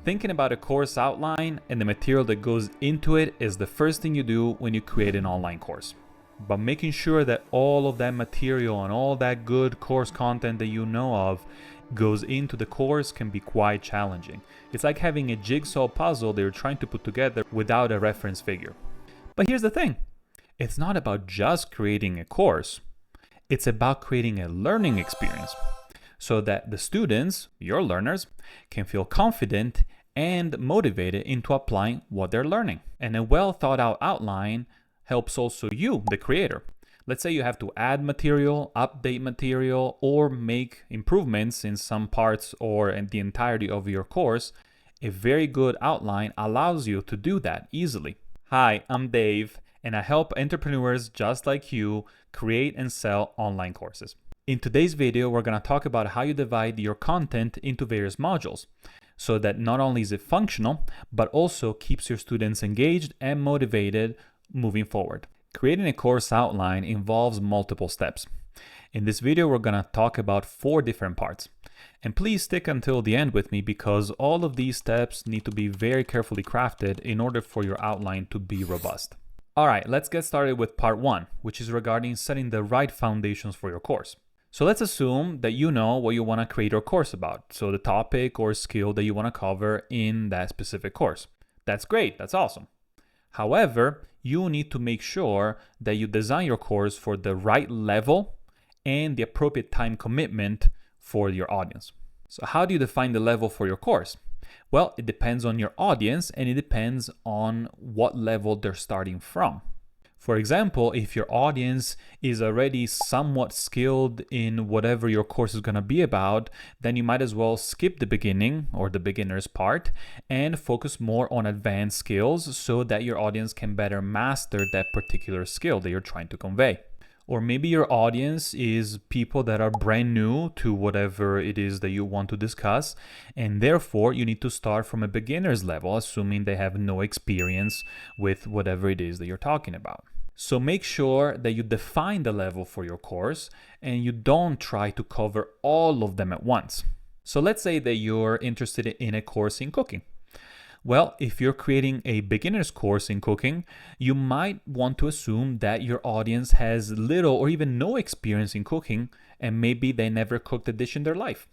Thinking about a course outline and the material that goes into it is the first thing you do when you create an online course. But making sure that all of that material and all that good course content that you know of goes into the course can be quite challenging. It's like having a jigsaw puzzle that you're trying to put together without a reference figure. But here's the thing, it's not about just creating a course, it's about creating a learning experience so that the students, your learners, can feel confident and motivated into applying what they're learning. And a well thought out outline helps also you, the creator. Let's say you have to add material, update material, or make improvements in some parts or in the entirety of your course. A very good outline allows you to do that easily. Hi, I'm Dave, and I help entrepreneurs just like you create and sell online courses. In today's video, we're going to talk about how you divide your content into various modules so that not only is it functional, but also keeps your students engaged and motivated moving forward. Creating a course outline involves multiple steps. In this video, we're going to talk about 4 different parts. And please stick until the end with me because all of these steps need to be very carefully crafted in order for your outline to be robust. All right, let's get started with part 1, which is regarding setting the right foundations for your course. So let's assume that you know what you want to create your course about. So the topic or skill that you want to cover in that specific course. That's great, that's awesome. However, you need to make sure that you design your course for the right level and the appropriate time commitment for your audience. So how do you define the level for your course? Well, it depends on your audience and it depends on what level they're starting from. For example, if your audience is already somewhat skilled in whatever your course is going to be about, then you might as well skip the beginning or the beginner's part and focus more on advanced skills so that your audience can better master that particular skill that you're trying to convey. Or maybe your audience is people that are brand new to whatever it is that you want to discuss, and therefore you need to start from a beginner's level, assuming they have no experience with whatever it is that you're talking about. So make sure that you define the level for your course and you don't try to cover all of them at once. So let's say that you're interested in a course in cooking. Well, if you're creating a beginner's course in cooking, you might want to assume that your audience has little or even no experience in cooking, and maybe they never cooked a dish in their life.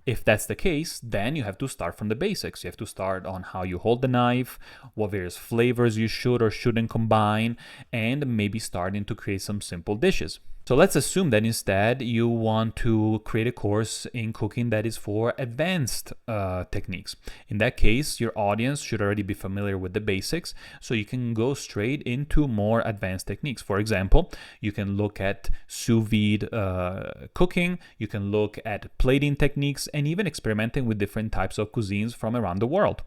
If that's the case, then you have to start from the basics. You have to start on how you hold the knife, what various flavors you should or shouldn't combine, and maybe starting to create some simple dishes. So let's assume that instead you want to create a course in cooking that is for advanced techniques. In that case, your audience should already be familiar with the basics, so you can go straight into more advanced techniques. For example, you can look at sous vide cooking, you can look at plating techniques, and even experimenting with different types of cuisines from around the world.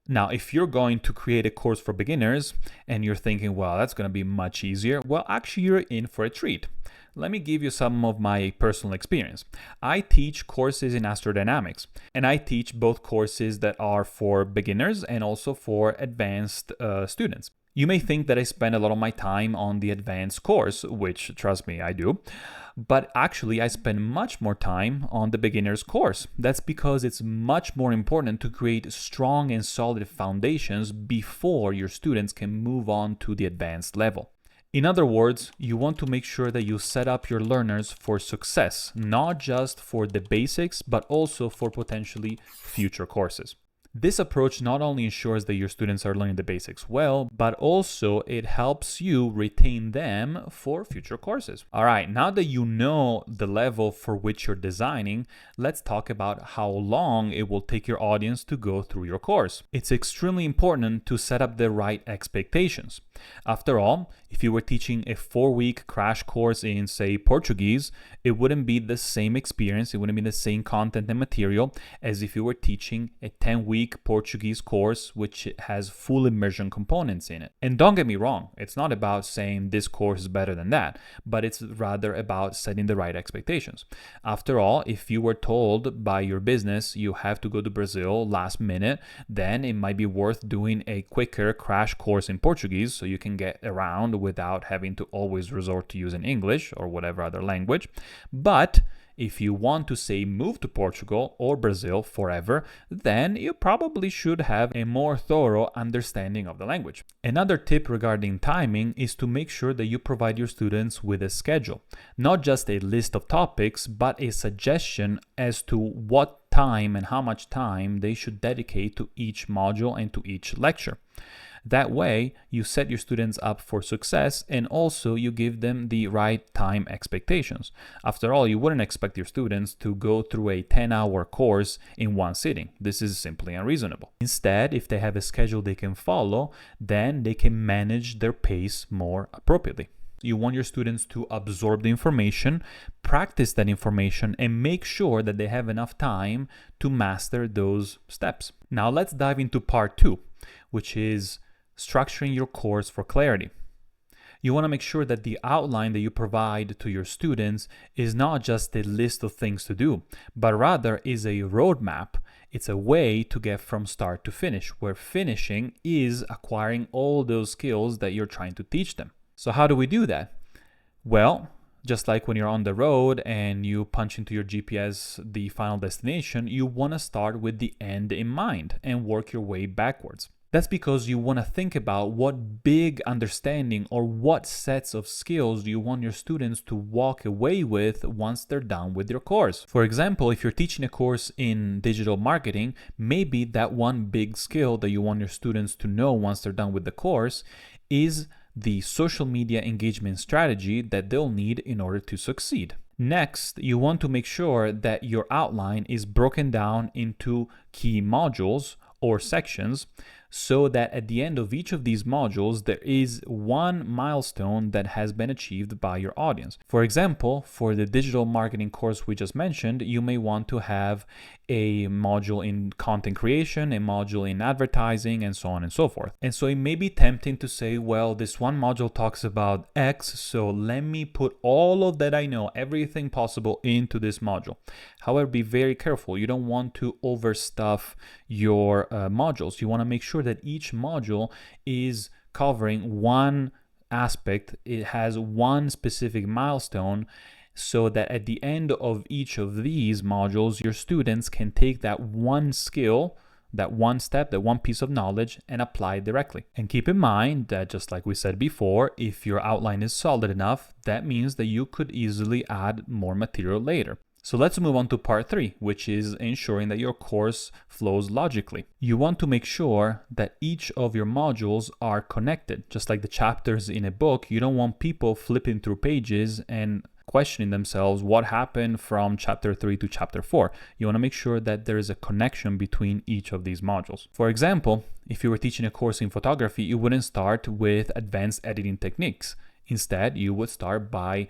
Now, if you're going to create a course for beginners and you're thinking, well, that's going to be much easier, well, actually, you're in for a treat. Let me give you some of my personal experience. I teach courses in astrodynamics, and I teach both courses that are for beginners and also for advanced students. You may think that I spend a lot of my time on the advanced course, which, trust me, I do. But actually, I spend much more time on the beginner's course. That's because it's much more important to create strong and solid foundations before your students can move on to the advanced level. In other words, you want to make sure that you set up your learners for success, not just for the basics, but also for potentially future courses. This approach not only ensures that your students are learning the basics well, but also it helps you retain them for future courses. All right, now that you know the level for which you're designing, let's talk about how long it will take your audience to go through your course. It's extremely important to set up the right expectations. After all, if you were teaching a 4-week crash course in, say, Portuguese, it wouldn't be the same experience, it wouldn't be the same content and material as if you were teaching a 10-week Portuguese course which has full immersion components in it. And don't get me wrong, it's not about saying this course is better than that, but it's rather about setting the right expectations. After all, if you were told by your business you have to go to Brazil last minute, then it might be worth doing a quicker crash course in Portuguese so you can get around without having to always resort to using English or whatever other language. But If you want to say move to Portugal or Brazil forever, then you probably should have a more thorough understanding of the language. Another tip regarding timing is to make sure that you provide your students with a schedule, not just a list of topics, but a suggestion as to what time and how much time they should dedicate to each module and to each lecture. That way, you set your students up for success and also you give them the right time expectations. After all, you wouldn't expect your students to go through a 10-hour course in one sitting. This is simply unreasonable. Instead, if they have a schedule they can follow, then they can manage their pace more appropriately. You want your students to absorb the information, practice that information, and make sure that they have enough time to master those steps. Now let's dive into part 2, which is structuring your course for clarity. You want to make sure that the outline that you provide to your students is not just a list of things to do, but rather is a roadmap. It's a way to get from start to finish, where finishing is acquiring all those skills that you're trying to teach them. So how do we do that? Well, just like when you're on the road and you punch into your GPS the final destination, you want to start with the end in mind and work your way backwards. That's because you want to think about what big understanding or what sets of skills you want your students to walk away with once they're done with your course. For example, if you're teaching a course in digital marketing, maybe that one big skill that you want your students to know once they're done with the course is the social media engagement strategy that they'll need in order to succeed. Next, you want to make sure that your outline is broken down into key modules or sections, so that at the end of each of these modules, there is one milestone that has been achieved by your audience. For example, for the digital marketing course we just mentioned, you may want to have a module in content creation, a module in advertising, and so on and so forth. And so it may be tempting to say, well, this one module talks about X, so let me put all of that I know, everything possible into this module. However, be very careful. You don't want to overstuff your modules. You want to make sure that each module is covering one aspect. It has one specific milestone, so that at the end of each of these modules, your students can take that one skill, that one step, that one piece of knowledge, and apply it directly. And keep in mind that, just like we said before, if your outline is solid enough, that means that you could easily add more material later. So let's move on to part 3, which is ensuring that your course flows logically. You want to make sure that each of your modules are connected. Just like the chapters in a book, you don't want people flipping through pages and questioning themselves what happened from chapter 3 to chapter 4. You want to make sure that there is a connection between each of these modules. For example, if you were teaching a course in photography, you wouldn't start with advanced editing techniques. Instead, you would start by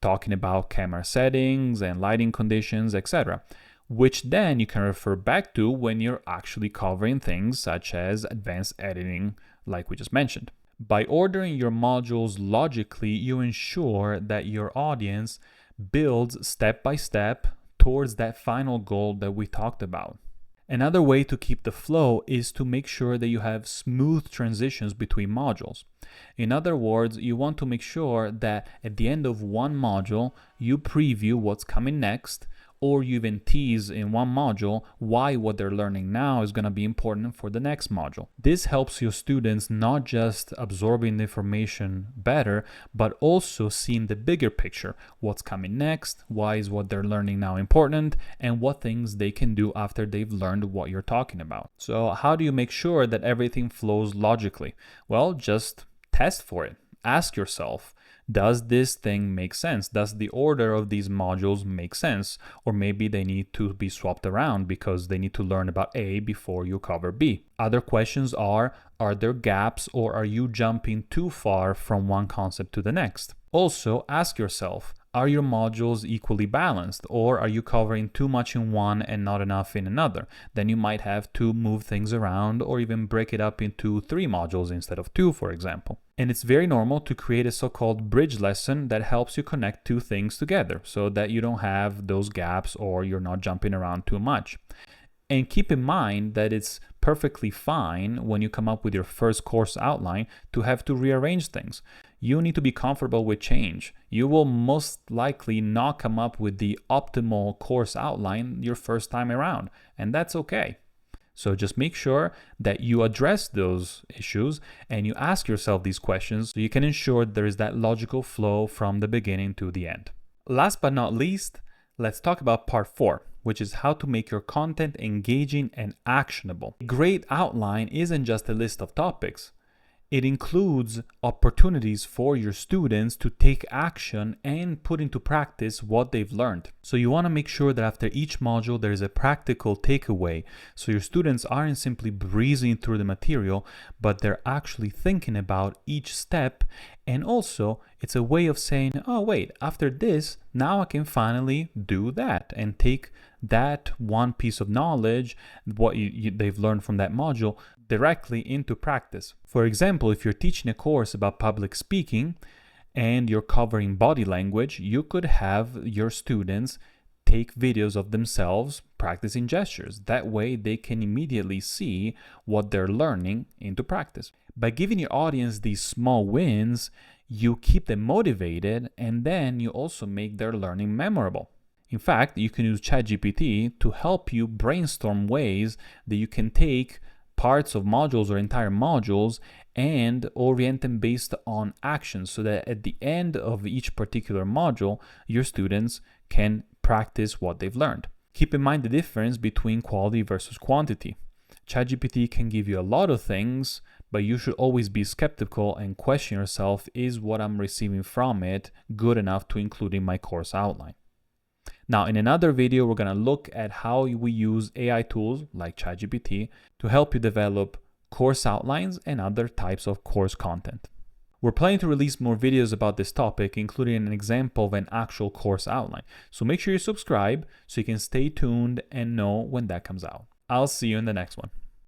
talking about camera settings and lighting conditions, etc., which then you can refer back to when you're actually covering things such as advanced editing, like we just mentioned. By ordering your modules logically, you ensure that your audience builds step by step towards that final goal that we talked about. Another way to keep the flow is to make sure that you have smooth transitions between modules. In other words, you want to make sure that at the end of one module, you preview what's coming next, or you even tease in one module why what they're learning now is going to be important for the next module. This helps your students not just absorbing the information better, but also seeing the bigger picture. What's coming next, why is what they're learning now important, and what things they can do after they've learned what you're talking about. So how do you make sure that everything flows logically? Well, just test for it. Ask yourself, does this thing make sense? Does the order of these modules make sense? Or maybe they need to be swapped around because they need to learn about A before you cover B. Other questions are there gaps, or are you jumping too far from one concept to the next? Also, ask yourself, are your modules equally balanced, or are you covering too much in one and not enough in another? Then you might have to move things around or even break it up into 3 modules instead of 2, for example. And it's very normal to create a so-called bridge lesson that helps you connect 2 things together so that you don't have those gaps or you're not jumping around too much. And keep in mind that it's perfectly fine when you come up with your first course outline to have to rearrange things. You need to be comfortable with change. You will most likely not come up with the optimal course outline your first time around, and that's okay. So just make sure that you address those issues and you ask yourself these questions so you can ensure there is that logical flow from the beginning to the end. Last but not least, let's talk about part 4, which is how to make your content engaging and actionable. A great outline isn't just a list of topics. It includes opportunities for your students to take action and put into practice what they've learned. So you want to make sure that after each module there is a practical takeaway, so your students aren't simply breezing through the material, but they're actually thinking about each step. And also it's a way of saying, oh wait, after this, now I can finally do that and take that one piece of knowledge, what they've learned from that module, directly into practice. For example, if you're teaching a course about public speaking and you're covering body language, you could have your students take videos of themselves practicing gestures. That way they can immediately see what they're learning into practice. By giving your audience these small wins, you keep them motivated, and then you also make their learning memorable. In fact, you can use ChatGPT to help you brainstorm ways that you can take parts of modules or entire modules and orient them based on actions, so that at the end of each particular module, your students can practice what they've learned. Keep in mind the difference between quality versus quantity. ChatGPT can give you a lot of things, but you should always be skeptical and question yourself, is what I'm receiving from it good enough to include in my course outline? Now, in another video, we're going to look at how we use AI tools like ChatGPT to help you develop course outlines and other types of course content. We're planning to release more videos about this topic, including an example of an actual course outline. So make sure you subscribe so you can stay tuned and know when that comes out. I'll see you in the next one.